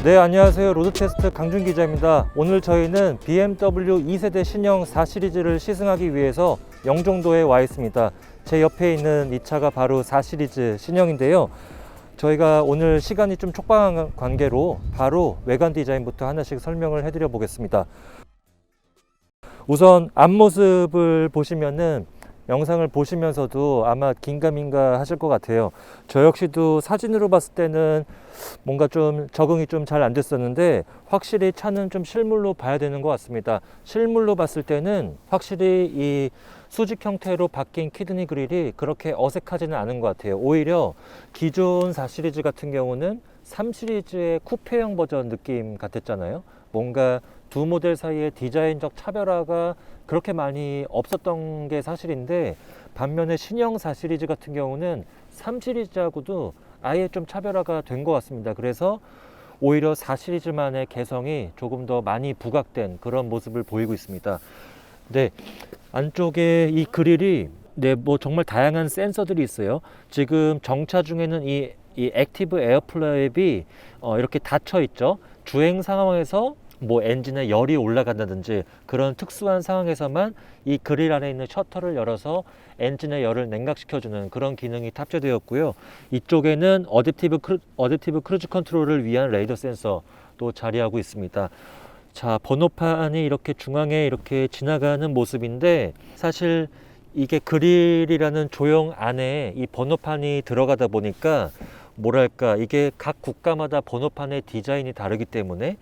네, 안녕하세요. 로드테스트 강준 기자입니다. 오늘 저희는 BMW 2세대 신형 4 시리즈를 시승하기 위해서 영종도에 와 있습니다. 제 옆에 있는 이 차가 바로 4 시리즈 신형인데요. 저희가 오늘 시간이 좀 촉박한 관계로 바로 외관 디자인부터 하나씩 설명을 해드려 보겠습니다. 우선 앞모습을 보시면은 영상을 보시면서도 아마 긴가민가 하실 것 같아요. 저 역시도 사진으로 봤을 때는 뭔가 좀 적응이 좀 잘 안 됐었는데 확실히 차는 좀 실물로 봐야 되는 것 같습니다. 실물로 봤을 때는 확실히 이 수직 형태로 바뀐 키드니 그릴이 그렇게 어색하지는 않은 것 같아요. 오히려 기존 4 시리즈 같은 경우는 3 시리즈의 쿠페형 버전 느낌 같았잖아요. 뭔가 두 모델 사이의 디자인적 차별화가 그렇게 많이 없었던 게 사실인데, 반면에 신형 4 시리즈 같은 경우는 3 시리즈하고도 아예 좀 차별화가 된 것 같습니다. 그래서 오히려 4 시리즈만의 개성이 조금 더 많이 부각된 그런 모습을 보이고 있습니다. 네, 안쪽에 이 그릴이 뭐 정말 다양한 센서들이 있어요. 지금 정차 중에는 이 액티브 에어 플랩이 이렇게 닫혀 있죠. 주행 상황에서 뭐 엔진에 열이 올라간다든지 그런 특수한 상황에서만 이 그릴 안에 있는 셔터를 열어서 엔진의 열을 냉각시켜주는 그런 기능이 탑재되었고요. 이쪽에는 어댑티브 크루즈 컨트롤을 위한 레이더 센서도 자리하고 있습니다. 자, 번호판이 이렇게 중앙에 이렇게 지나가는 모습인데, 사실 이게 그릴이라는 조형 안에 이 번호판이 들어가다 보니까 뭐랄까, 이게 각 국가마다 번호판의 디자인이 다르기 때문에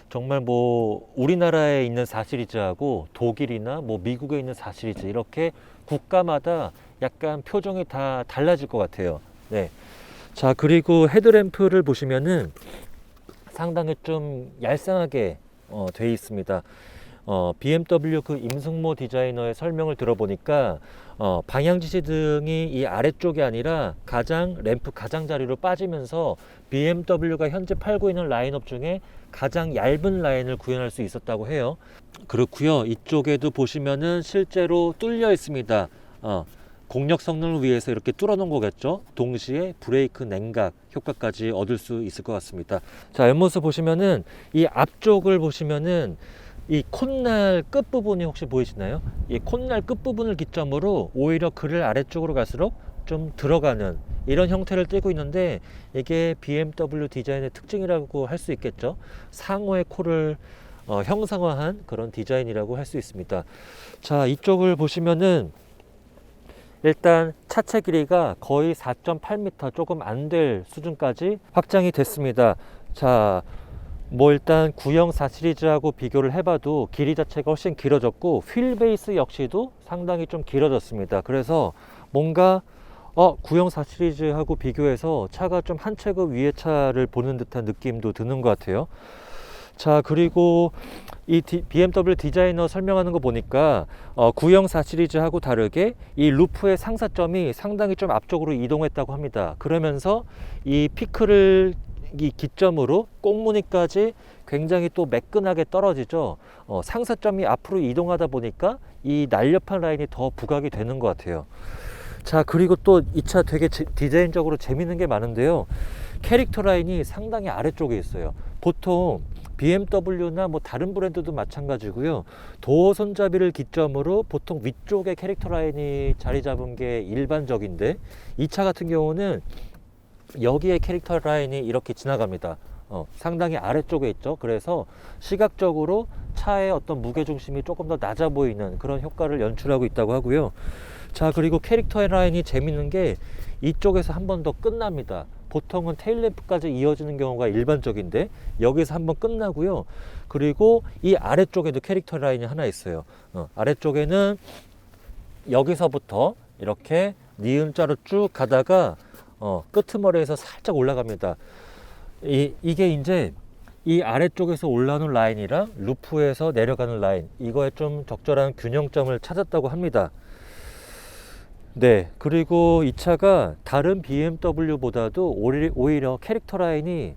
정말 뭐 우리나라에 있는 4 시리즈하고 독일이나 뭐 미국에 있는 4 시리즈 이렇게 국가마다 약간 표정이 다 달라질 것 같아요. 네. 자, 그리고 헤드램프를 보시면은 상당히 좀 얄쌍하게 돼 있습니다. BMW 그 임승모 디자이너의 설명을 들어보니까 방향 지시등이 이 아래쪽이 아니라 램프 가장자리로 빠지면서 BMW가 현재 팔고 있는 라인업 중에 가장 얇은 라인을 구현할 수 있었다고 해요. 그렇고요. 이쪽에도 보시면은 실제로 뚫려 있습니다. 공력 성능을 위해서 이렇게 뚫어 놓은 거겠죠. 동시에 브레이크 냉각 효과까지 얻을 수 있을 것 같습니다. 자, 옆모습 보시면은 이 앞쪽을 보시면은 이 콧날 끝부분이 혹시 보이시나요? 이 콧날 끝부분을 기점으로 오히려 그릴 아래쪽으로 갈수록 좀 들어가는 이런 형태를 띠고 있는데, 이게 BMW 디자인의 특징이라고 할 수 있겠죠. 상호의 코를 형상화한 그런 디자인이라고 할 수 있습니다. 자, 이쪽을 보시면은 일단 차체 길이가 거의 4.8m 조금 안 될 수준까지 확장이 됐습니다. 자, 뭐 일단 구형 4 시리즈하고 비교를 해봐도 길이 자체가 훨씬 길어졌고, 휠 베이스 역시도 상당히 좀 길어졌습니다. 그래서 뭔가 구형 4 시리즈하고 비교해서 차가 좀 한 체급 위의 차를 보는 듯한 느낌도 드는 것 같아요. 자, 그리고 이 BMW 디자이너 설명하는 거 보니까 구형 4 시리즈하고 다르게 이 루프의 상사점이 상당히 좀 앞쪽으로 이동했다고 합니다. 그러면서 이 피크를 이 기점으로 꽁무니까지 굉장히 또 매끈하게 떨어지죠. 상사점이 앞으로 이동하다 보니까 이 날렵한 라인이 더 부각이 되는 것 같아요. 자, 그리고 또 이 차 되게 디자인적으로 재밌는 게 많은데요. 캐릭터 라인이 상당히 아래쪽에 있어요. 보통 BMW나 뭐 다른 브랜드도 마찬가지고요. 도어 손잡이를 기점으로 보통 위쪽에 캐릭터 라인이 자리 잡은 게 일반적인데, 이 차 같은 경우는 여기에 캐릭터 라인이 이렇게 지나갑니다. 상당히 아래쪽에 있죠. 그래서 시각적으로 차의 어떤 무게중심이 조금 더 낮아 보이는 그런 효과를 연출하고 있다고 하고요. 자, 그리고 캐릭터 라인이 재밌는 게 이쪽에서 한 번 더 끝납니다. 보통은 테일램프까지 이어지는 경우가 일반적인데 여기서 한 번 끝나고요. 그리고 이 아래쪽에도 캐릭터 라인이 하나 있어요. 아래쪽에는 여기서부터 이렇게 니은자로 쭉 가다가 끄트머리에서 살짝 올라갑니다. 이게 이제 이 아래쪽에서 올라오는 라인이랑 루프에서 내려가는 라인, 이거에 좀 적절한 균형점을 찾았다고 합니다. 네, 그리고 이 차가 다른 BMW보다도 오히려 캐릭터 라인이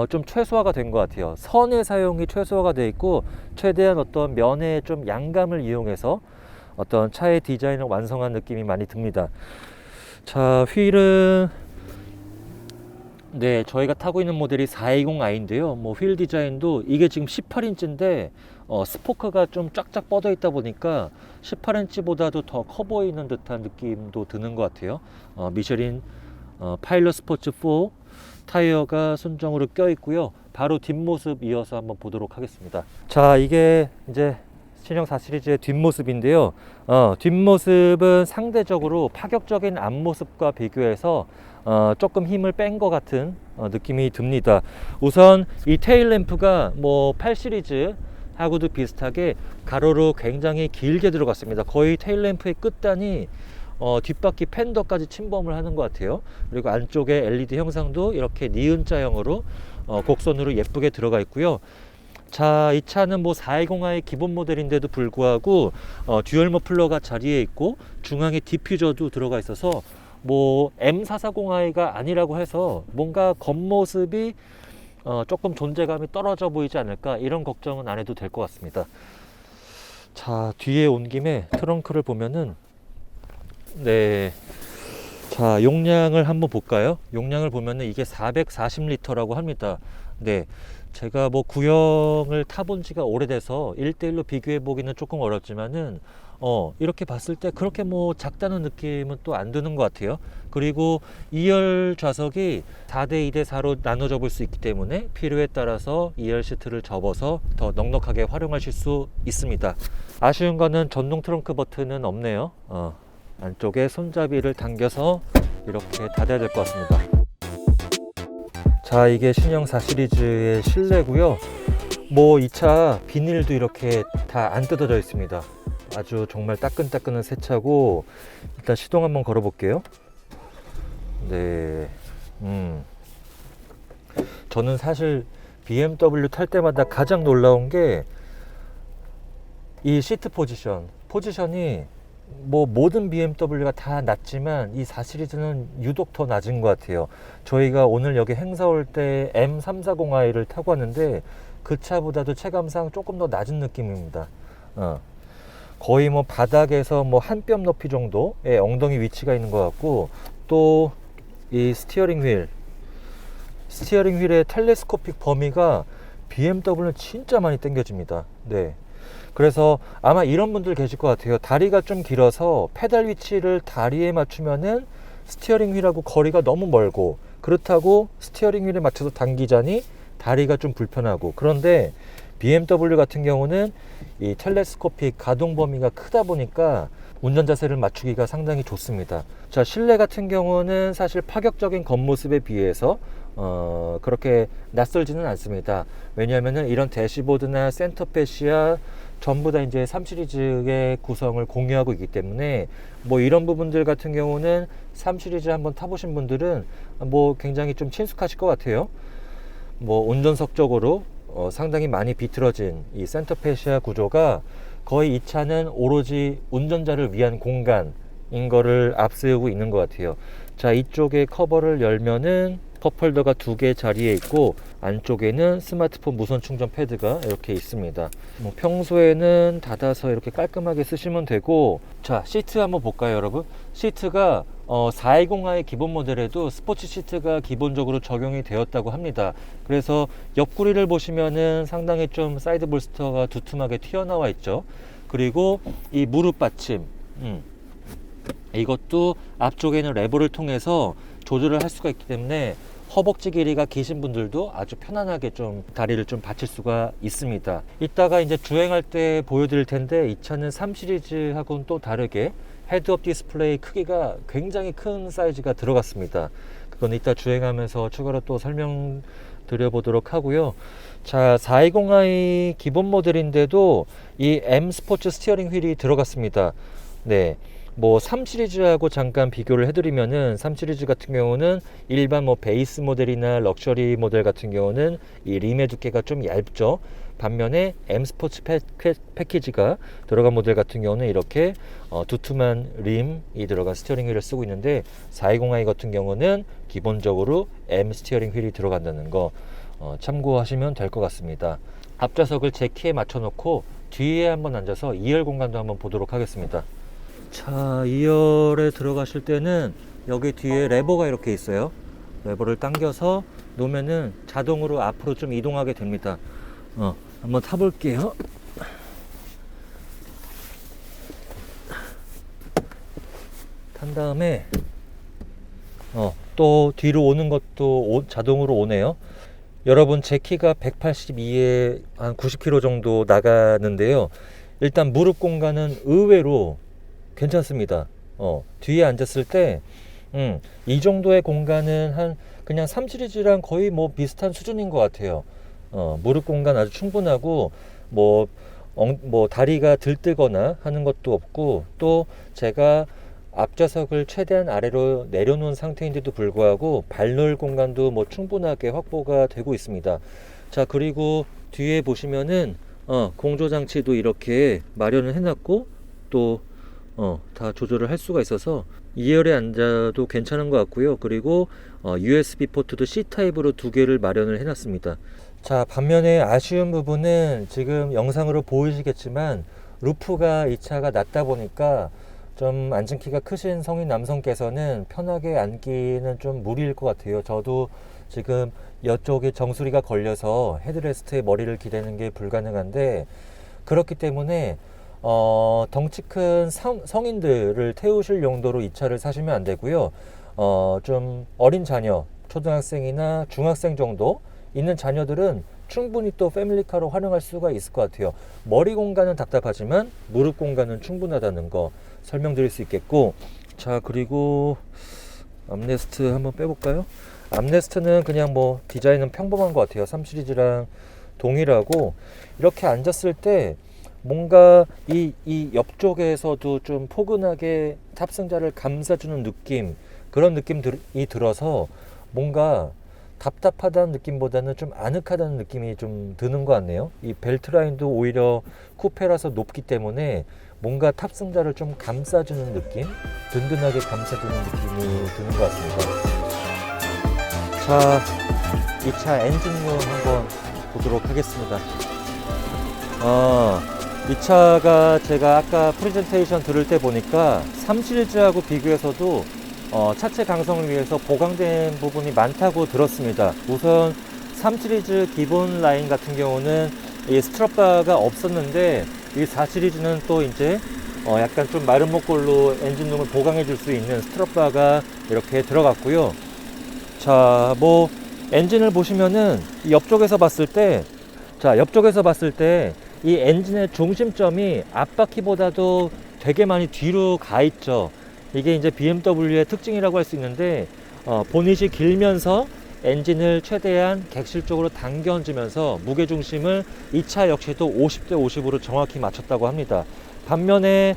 좀 최소화가 된 것 같아요. 선의 사용이 최소화가 되어 있고, 최대한 어떤 면의 좀 양감을 이용해서 어떤 차의 디자인을 완성한 느낌이 많이 듭니다. 자, 휠은 네, 저희가 타고 있는 모델이 420i인데요. 뭐 휠 디자인도 이게 지금 18인치인데 스포크가 좀 쫙쫙 뻗어 있다 보니까 18인치보다도 더 커 보이는 듯한 느낌도 드는 것 같아요. 미쉐린 파일럿 스포츠 4 타이어가 순정으로 껴 있고요. 바로 뒷모습 이어서 한번 보도록 하겠습니다. 자, 이게 이제 신형 4 시리즈의 뒷모습인데요. 뒷모습은 상대적으로 파격적인 앞모습과 비교해서 조금 힘을 뺀 것 같은 느낌이 듭니다. 우선 이 테일 램프가 뭐 8 시리즈 하고도 비슷하게 가로로 굉장히 길게 들어갔습니다. 거의 테일 램프의 끝단이 뒷바퀴 팬더까지 침범을 하는 것 같아요. 그리고 안쪽에 LED 형상도 이렇게 니은자형으로 곡선으로 예쁘게 들어가 있고요. 자, 이 차는 뭐 420i 기본 모델인데도 불구하고 듀얼 머플러가 자리에 있고 중앙에 디퓨저도 들어가 있어서 뭐 M440i가 아니라고 해서 뭔가 겉모습이 조금 존재감이 떨어져 보이지 않을까, 이런 걱정은 안 해도 될 것 같습니다. 자, 뒤에 온 김에 트렁크를 보면은, 네, 자, 용량을 한번 볼까요? 용량을 보면은 이게 440리터라고 합니다. 네, 제가 뭐 구형을 타본 지가 오래돼서 1대1로 비교해 보기는 조금 어렵지만은 이렇게 봤을 때 그렇게 뭐 작다는 느낌은 또 안 드는 것 같아요. 그리고 2열 좌석이 4대 2대 4로 나눠 접을 수 있기 때문에 필요에 따라서 2열 시트를 접어서 더 넉넉하게 활용하실 수 있습니다. 아쉬운 거는 전동 트렁크 버튼은 없네요. 안쪽에 손잡이를 당겨서 이렇게 닫아야 될 것 같습니다. 자, 이게 신형 4 시리즈의 실내고요. 뭐 이 차 비닐도 이렇게 다 안 뜯어져 있습니다. 아주 정말 따끈따끈한 새 차고, 일단 시동 한번 걸어 볼게요. 네, 저는 사실 BMW 탈 때마다 가장 놀라운 게 이 시트 포지션이 뭐 모든 BMW가 다 낮지만 이 4 시리즈는 유독 더 낮은 것 같아요. 저희가 오늘 여기 행사 올 때 M340i를 타고 왔는데 그 차보다도 체감상 조금 더 낮은 느낌입니다. 거의 뭐 바닥에서 뭐 한 뼘 높이 정도의 엉덩이 위치가 있는 것 같고, 또 이 스티어링 휠의 텔레스코픽 범위가 BMW는 진짜 많이 당겨집니다. 네. 그래서 아마 이런 분들 계실 것 같아요. 다리가 좀 길어서 페달 위치를 다리에 맞추면은 스티어링 휠하고 거리가 너무 멀고, 그렇다고 스티어링 휠에 맞춰서 당기자니 다리가 좀 불편하고. 그런데 BMW 같은 경우는 이 텔레스코픽 가동 범위가 크다 보니까 운전 자세를 맞추기가 상당히 좋습니다. 자, 실내 같은 경우는 사실 파격적인 겉모습에 비해서 그렇게 낯설지는 않습니다. 왜냐하면 이런 대시보드나 센터 패시아 전부 다 이제 3 시리즈의 구성을 공유하고 있기 때문에 뭐 이런 부분들 같은 경우는 3 시리즈 한번 타보신 분들은 뭐 굉장히 좀 친숙하실 것 같아요. 뭐 운전석 쪽으로 상당히 많이 비틀어진 이 센터 패시아 구조가 거의 이 차는 오로지 운전자를 위한 공간인 거를 앞세우고 있는 것 같아요. 자, 이쪽에 커버를 열면은 컵홀더가 2개 자리에 있고, 안쪽에는 스마트폰 무선 충전 패드가 이렇게 있습니다. 뭐 평소에는 닫아서 이렇게 깔끔하게 쓰시면 되고. 자, 시트 한번 볼까요, 여러분? 시트가 420i 기본 모델에도 스포츠 시트가 기본적으로 적용이 되었다고 합니다. 그래서 옆구리를 보시면은 상당히 좀 사이드 볼스터가 두툼하게 튀어나와 있죠. 그리고 이 무릎 받침, 이것도 앞쪽에는 레버를 통해서 조절을 할 수가 있기 때문에 허벅지 길이가 기신 분들도 아주 편안하게 좀 다리를 좀 받칠 수가 있습니다. 이따가 이제 주행할 때 보여드릴 텐데, 이 차는 3 시리즈하고는 또 다르게 헤드업 디스플레이 크기가 굉장히 큰 사이즈가 들어갔습니다. 그건 이따 주행하면서 추가로 또 설명드려 보도록 하고요. 자, 420i 기본 모델인데도 이 M 스포츠 스티어링 휠이 들어갔습니다. 네. 뭐 3 시리즈하고 잠깐 비교를 해드리면은 3 시리즈 같은 경우는 일반 뭐 베이스 모델이나 럭셔리 모델 같은 경우는 이 림의 두께가 좀 얇죠. 반면에 M 스포츠 패키지가 들어간 모델 같은 경우는 이렇게 두툼한 림이 들어간 스티어링 휠을 쓰고 있는데, 420i 같은 경우는 기본적으로 M 스티어링 휠이 들어간다는 거 참고하시면 될 것 같습니다. 앞좌석을 제 키에 맞춰 놓고 뒤에 한번 앉아서 2열 공간도 한번 보도록 하겠습니다. 자, 2열에 들어가실 때는 여기 뒤에 레버가 이렇게 있어요. 레버를 당겨서 놓으면은 자동으로 앞으로 좀 이동하게 됩니다. 한번 타볼게요. 탄 다음에 또 뒤로 오는 것도 자동으로 오네요. 여러분, 제 키가 182에 한 90kg 정도 나가는데요. 일단 무릎 공간은 의외로 괜찮습니다. 뒤에 앉았을 때 이 정도의 공간은 그냥 3 시리즈랑 거의 뭐 비슷한 수준인 것 같아요. 무릎 공간 아주 충분하고 뭐 다리가 들뜨거나 하는 것도 없고, 또 제가 앞좌석을 최대한 아래로 내려놓은 상태인데도 불구하고 발놀 공간도 뭐 충분하게 확보가 되고 있습니다. 자, 그리고 뒤에 보시면은 공조 장치도 이렇게 마련을 해놨고, 또 다 조절을 할 수가 있어서 2열에 앉아도 괜찮은 것 같고요. 그리고 USB 포트도 C타입으로 2개를 마련을 해놨습니다. 자, 반면에 아쉬운 부분은 지금 영상으로 보이시겠지만 루프가 이 차가 낮다 보니까 좀 앉은 키가 크신 성인 남성께서는 편하게 앉기는 좀 무리일 것 같아요. 저도 지금 이쪽에 정수리가 걸려서 헤드레스트에 머리를 기대는 게 불가능한데, 그렇기 때문에 덩치 큰 성인들을 태우실 용도로 이 차를 사시면 안 되고요. 좀 어린 자녀, 초등학생이나 중학생 정도 있는 자녀들은 충분히 또 패밀리카로 활용할 수가 있을 것 같아요. 머리 공간은 답답하지만 무릎 공간은 충분하다는 거 설명드릴 수 있겠고, 자, 그리고 암레스트 한번 빼볼까요? 암레스트는 그냥 뭐 디자인은 평범한 것 같아요. 3 시리즈랑 동일하고, 이렇게 앉았을 때 뭔가 이 옆쪽에서도 좀 포근하게 탑승자를 감싸주는 느낌, 그런 느낌이 들어서 뭔가 답답하다는 느낌보다는 좀 아늑하다는 느낌이 좀 드는 것 같네요. 이 벨트 라인도 오히려 쿠페라서 높기 때문에 뭔가 탑승자를 좀 감싸주는 느낌, 든든하게 감싸주는 느낌이 드는 것 같습니다. 자, 이 차 엔진룸 한번 보도록 하겠습니다. 이 차가 제가 아까 프레젠테이션 들을 때 보니까 3 시리즈하고 비교해서도 차체 강성을 위해서 보강된 부분이 많다고 들었습니다. 우선 3 시리즈 기본 라인 같은 경우는 이 스트랩바가 없었는데, 이 4 시리즈는 또 이제 약간 좀 마른 목골로 엔진룸을 보강해 줄 수 있는 스트랩바가 이렇게 들어갔고요. 자, 뭐 엔진을 보시면은 옆쪽에서 봤을 때 이 엔진의 중심점이 앞바퀴보다도 되게 많이 뒤로 가 있죠. 이게 이제 BMW의 특징이라고 할 수 있는데, 보닛이 길면서 엔진을 최대한 객실 쪽으로 당겨 얹으면서 무게중심을 이 차 역시도 50대 50으로 정확히 맞췄다고 합니다. 반면에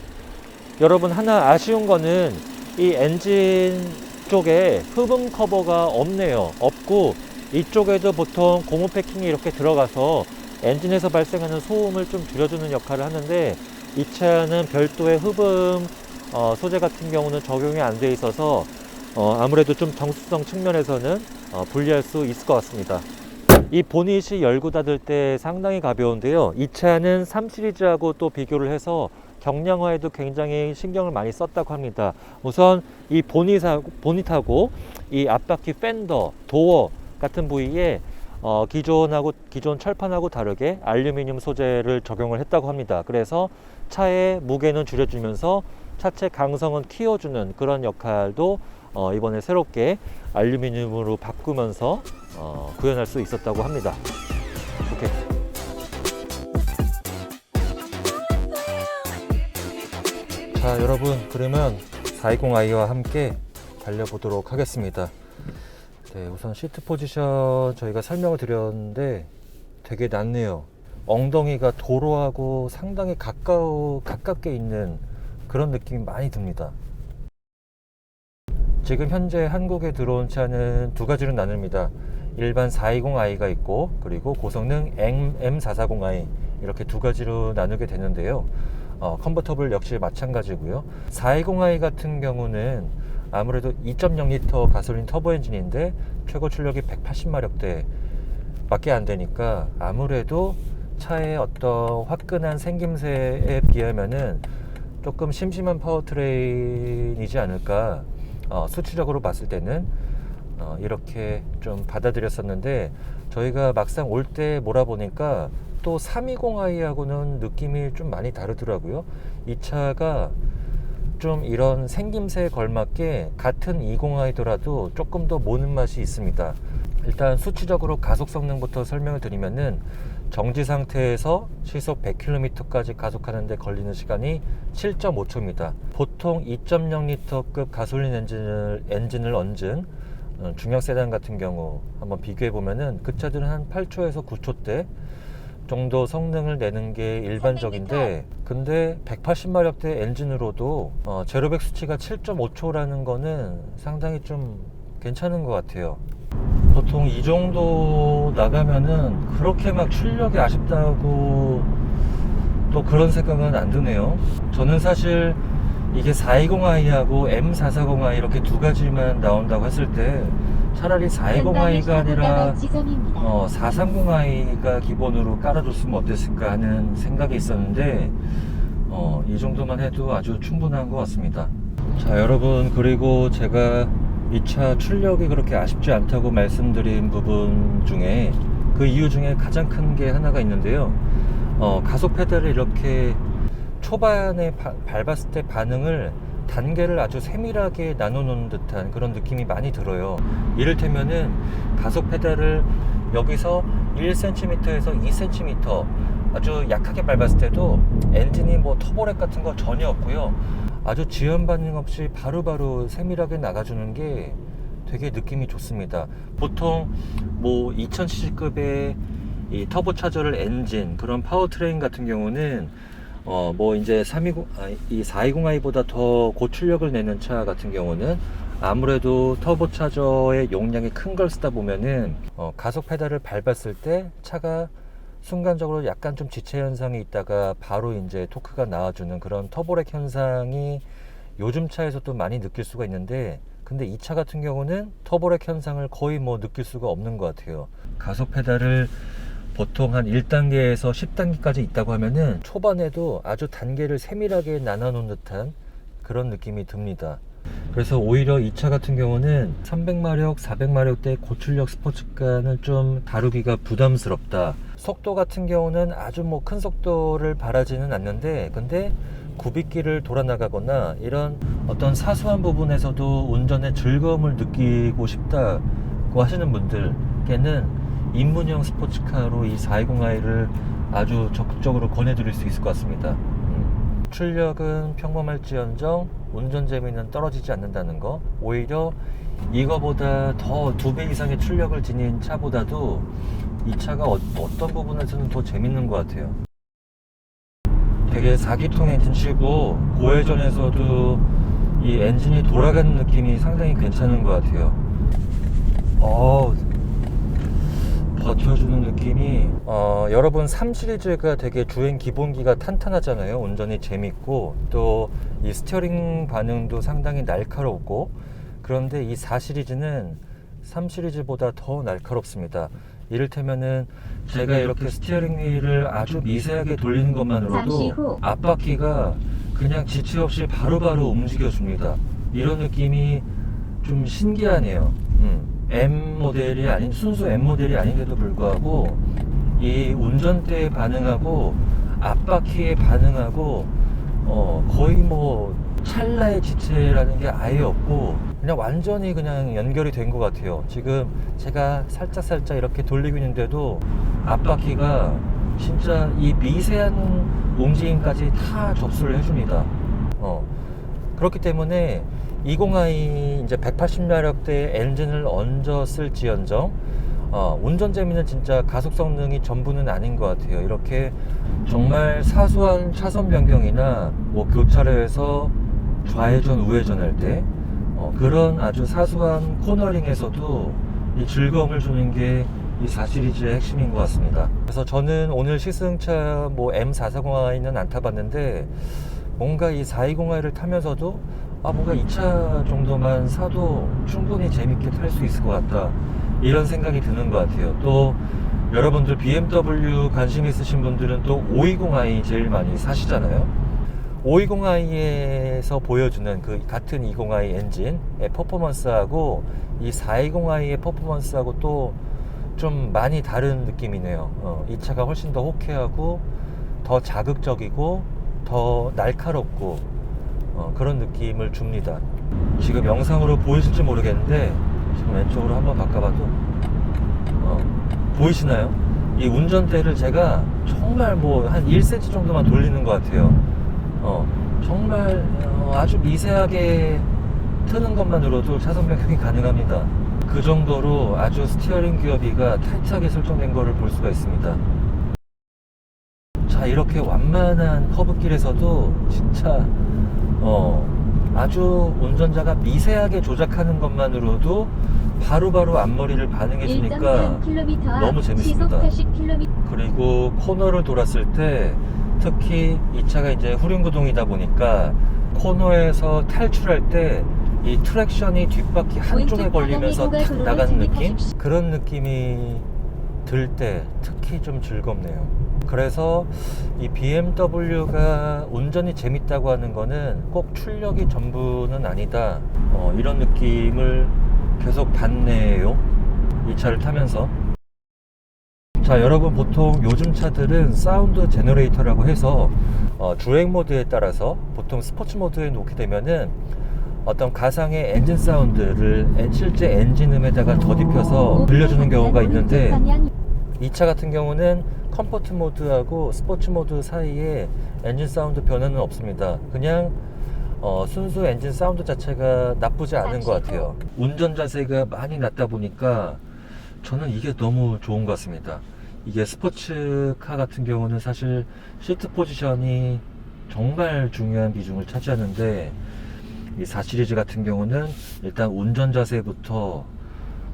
여러분, 하나 아쉬운 거는 이 엔진 쪽에 흡음 커버가 없고, 이쪽에도 보통 고무 패킹이 이렇게 들어가서 엔진에서 발생하는 소음을 좀 줄여주는 역할을 하는데, 이 차는 별도의 흡음 소재 같은 경우는 적용이 안 돼 있어서 아무래도 좀 정수성 측면에서는 불리할 수 있을 것 같습니다. 이 보닛이 열고 닫을 때 상당히 가벼운데요. 이 차는 3 시리즈하고 또 비교를 해서 경량화에도 굉장히 신경을 많이 썼다고 합니다. 우선 이 보닛하고 이 앞바퀴 팬더, 도어 같은 부위에 기존 철판하고 다르게 알루미늄 소재를 적용을 했다고 합니다. 그래서 차의 무게는 줄여주면서 차체 강성은 키워주는 그런 역할도 이번에 새롭게 알루미늄으로 바꾸면서 구현할 수 있었다고 합니다. 오케이. 자, 여러분, 그러면 420i와 함께 달려보도록 하겠습니다. 네, 우선 시트 포지션 저희가 설명을 드렸는데 되게 낮네요. 엉덩이가 도로하고 상당히 가깝게 있는 그런 느낌이 많이 듭니다. 지금 현재 한국에 들어온 차는 두 가지로 나뉩니다. 일반 420i가 있고, 그리고 고성능 M440i, 이렇게 두 가지로 나누게 되는데요. 컨버터블 역시 마찬가지고요. 420i 같은 경우는 아무래도 2.0L 가솔린 터보 엔진인데 최고 출력이 180마력대 밖에 안 되니까 아무래도 차의 어떤 화끈한 생김새에 비하면은 조금 심심한 파워트레인이지 않을까. 수치적으로 봤을 때는 이렇게 좀 받아들였었는데 저희가 막상 올 때 몰아보니까 또 320i하고는 느낌이 좀 많이 다르더라고요. 이 차가 좀 이런 생김새에 걸맞게 같은 20i더라도 조금 더 모는 맛이 있습니다. 일단 수치적으로 가속 성능부터 설명을 드리면은 정지 상태에서 시속 100km까지 가속하는 데 걸리는 시간이 7.5초입니다. 보통 2.0L급 가솔린 엔진을 얹은 중형 세단 같은 경우 한번 비교해 보면은 그 차들은 한 8초에서 9초대 정도 성능을 내는 게 일반적인데, 근데 180마력대 엔진으로도 제로백 수치가 7.5초라는 거는 상당히 좀 괜찮은 것 같아요. 보통 이 정도 나가면은 그렇게 막 출력이 아쉽다고 또 그런 생각은 안 드네요. 저는 사실 이게 420i하고 M440i 이렇게 두 가지만 나온다고 했을 때 차라리 420i가 아니라 430i가 기본으로 깔아줬으면 어땠을까 하는 생각이 있었는데 이 정도만 해도 아주 충분한 것 같습니다. 자, 여러분, 그리고 제가 이 차 출력이 그렇게 아쉽지 않다고 말씀드린 부분 중에 그 이유 중에 가장 큰 게 하나가 있는데요. 가속 페달을 이렇게 초반에 밟았을 때 반응을 단계를 아주 세밀하게 나눠 놓은 듯한 그런 느낌이 많이 들어요. 이를테면은 가속 페달을 여기서 1cm에서 2cm 아주 약하게 밟았을 때도 엔진이 뭐 터보렉 같은 거 전혀 없고요. 아주 지연 반응 없이 바로바로 세밀하게 나가주는 게 되게 느낌이 좋습니다. 보통 뭐 2000cc급의 이 터보차저를 엔진 그런 파워트레인 같은 경우는 뭐 이제 420i보다 더 고출력을 내는 차 같은 경우는 아무래도 터보차저의 용량이 큰 걸 쓰다 보면은 가속 페달을 밟았을 때 차가 순간적으로 약간 좀 지체 현상이 있다가 바로 이제 토크가 나와주는 그런 터보렉 현상이 요즘 차에서도 많이 느낄 수가 있는데, 근데 이 차 같은 경우는 터보렉 현상을 거의 뭐 느낄 수가 없는 것 같아요. 가속 페달을 보통 한 1단계에서 10단계까지 있다고 하면은 초반에도 아주 단계를 세밀하게 나눠 놓은 듯한 그런 느낌이 듭니다. 그래서 오히려 이 차 같은 경우는 300마력, 400마력대 고출력 스포츠카는 좀 다루기가 부담스럽다. 속도 같은 경우는 아주 뭐 큰 속도를 바라지는 않는데, 근데 굽이길을 돌아 나가거나 이런 어떤 사소한 부분에서도 운전의 즐거움을 느끼고 싶다고 하시는 분들께는 입문형 스포츠카로 이 420i를 아주 적극적으로 권해드릴 수 있을 것 같습니다. 출력은 평범할지언정 운전 재미는 떨어지지 않는다는 거, 오히려 이거보다 더 2배 이상의 출력을 지닌 차보다도 이 차가 어떤 부분에서는 더 재밌는 것 같아요. 되게 4기통 엔진치고 고회전에서도 이 엔진이 돌아가는 느낌이 상당히 괜찮은 것 같아요. 버텨주는 느낌이 여러분 3 시리즈가 되게 주행 기본기가 탄탄하잖아요. 운전이 재밌고 또 이 스티어링 반응도 상당히 날카롭고, 그런데 이 4 시리즈는 3 시리즈보다 더 날카롭습니다. 이를테면은 제가 이렇게 스티어링 휠을 아주 미세하게 돌리는 것만으로도 앞바퀴가 그냥 지체 없이 바로바로 움직여 줍니다. 이런 느낌이 좀 신기하네요. M 모델이 아닌, 순수 M 모델이 아닌데도 불구하고 이 운전대에 반응하고 앞바퀴에 반응하고 거의 뭐 찰나의 지체라는 게 아예 없고 그냥 완전히 그냥 연결이 된 것 같아요. 지금 제가 살짝 이렇게 돌리고 있는데도 앞바퀴가 진짜 이 미세한 움직임까지 다 접수를 해줍니다. 그렇기 때문에 20i 이제 180마력대 엔진을 얹었을지언정 운전 재미는 진짜 가속 성능이 전부는 아닌 것 같아요. 이렇게 정말 사소한 차선 변경이나 뭐 교차로에서 좌회전 우회전 할 때 그런 아주 사소한 코너링에서도 이 즐거움을 주는 게 이 4 시리즈의 핵심인 것 같습니다. 그래서 저는 오늘 시승차 뭐 M440i는 안 타봤는데 뭔가 이 420i를 타면서도 뭔가 이 차 정도만 사도 충분히 재밌게 탈 수 있을 것 같다, 이런 생각이 드는 것 같아요. 또 여러분들 BMW 관심 있으신 분들은 또 520i 제일 많이 사시잖아요. 520i에서 보여주는 그 같은 20i 엔진의 퍼포먼스하고 이 420i의 퍼포먼스하고 또 좀 많이 다른 느낌이네요. 이 차가 훨씬 더 호쾌하고 더 자극적이고 더 날카롭고 그런 느낌을 줍니다. 지금 영상으로 보이실지 모르겠는데 지금 왼쪽으로 한번 바꿔봐도 보이시나요? 이 운전대를 제가 정말 뭐 한 1cm 정도만 돌리는 것 같아요. 정말 아주 미세하게 트는 것만으로도 차선 변경이 가능합니다. 그 정도로 아주 스티어링 기어비가 타이트하게 설정된 거를 볼 수가 있습니다. 자, 이렇게 완만한 커브길에서도 진짜 아주 운전자가 미세하게 조작하는 것만으로도 바로바로 앞머리를 반응해 주니까 너무 재밌습니다. 그리고 코너를 돌았을 때 특히 이 차가 이제 후륜구동이다 보니까 코너에서 탈출할 때 이 트랙션이 뒷바퀴 한쪽에 걸리면서 탁 나가는 느낌? 그런 느낌이 들 때 특히 좀 즐겁네요. 그래서 이 BMW가 운전이 재밌다고 하는 거는 꼭 출력이 전부는 아니다, 이런 느낌을 계속 받네요, 이 차를 타면서. 자, 여러분, 보통 요즘 차들은 사운드 제너레이터라고 해서 주행 모드에 따라서 보통 스포츠 모드에 놓게 되면은 어떤 가상의 엔진 사운드를 실제 엔진음에다가 덧입혀서 들려주는 경우가 있는데, 이 차 같은 경우는 컴포트 모드하고 스포츠 모드 사이에 엔진 사운드 변화는 없습니다. 그냥 순수 엔진 사운드 자체가 나쁘지 않은 것 같아요. 운전 자세가 많이 낮다 보니까 저는 이게 너무 좋은 것 같습니다. 이게 스포츠카 같은 경우는 사실 시트 포지션이 정말 중요한 비중을 차지하는데, 이 4시리즈 같은 경우는 일단 운전 자세부터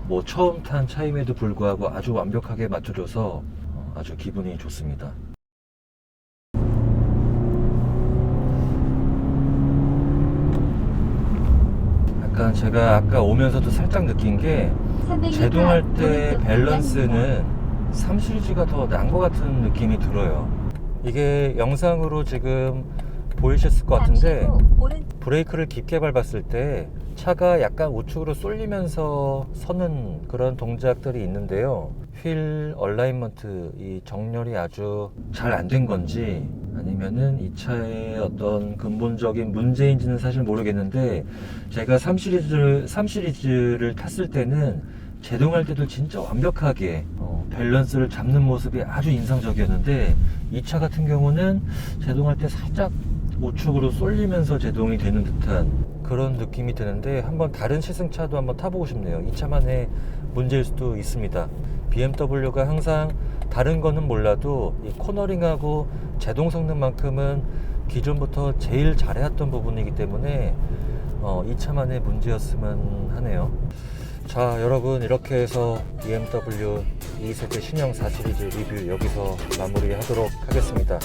뭐 처음 탄 차임에도 불구하고 아주 완벽하게 맞춰줘서 아주 기분이 좋습니다. 약간 제가 아까 오면서도 살짝 느낀 게 제동할 때 밸런스는 3시리즈가 더 나은 것 같은 느낌이 들어요. 이게 영상으로 지금 보이셨을 것 같은데, 브레이크를 깊게 밟았을 때 차가 약간 우측으로 쏠리면서 서는 그런 동작들이 있는데요. 휠 얼라인먼트, 이 정렬이 아주 잘 안 된 건지 아니면은 이 차의 어떤 근본적인 문제인지는 사실 모르겠는데, 제가 3시리즈를 탔을 때는 제동할 때도 진짜 완벽하게 밸런스를 잡는 모습이 아주 인상적이었는데, 이 차 같은 경우는 제동할 때 살짝 우측으로 쏠리면서 제동이 되는 듯한 그런 느낌이 드는데, 한번 다른 시승차도 한번 타보고 싶네요. 이 차만의 문제일 수도 있습니다. BMW가 항상 다른 거는 몰라도 이 코너링하고 제동 성능만큼은 기존부터 제일 잘해왔던 부분이기 때문에 이 차만의 문제였으면 하네요. 자, 여러분, 이렇게 해서 BMW 2세대 신형 4시리즈 리뷰 여기서 마무리하도록 하겠습니다.